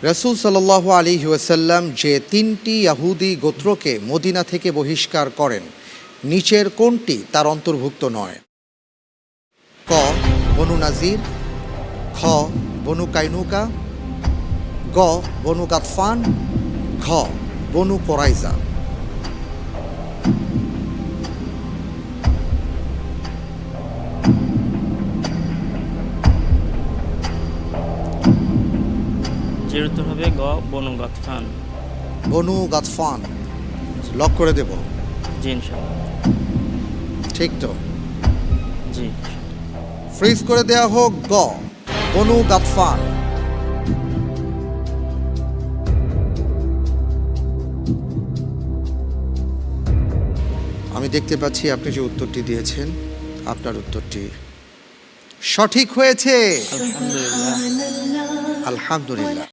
রাসূল সাল্লাল্লাহু আলাইহি ওয়াসাল্লাম যে তিনটি ইহুদি গোত্রকে মদিনা থেকে বহিষ্কার করেন, নিচের কোনটি তার অন্তর্ভুক্ত নয়? ক বনু নাজির, খ বনু কাইনুকা, গ বনু গাতফান, ঘ বনু কোরাইজা। এর উত্তর হবে গ বনু গাতফান। বনু গাতফান লক করে দেব? জি ইনশাআল্লাহ। ঠিক তো? জি। ফ্রিজ করে দেয়া হোক গ বনু গাতফান। আমি দেখতে পাচ্ছি আপনি যে উত্তরটি দিয়েছেন, আপনার উত্তরটি সঠিক হয়েছে। আলহামদুলিল্লাহ। আলহামদুলিল্লাহ।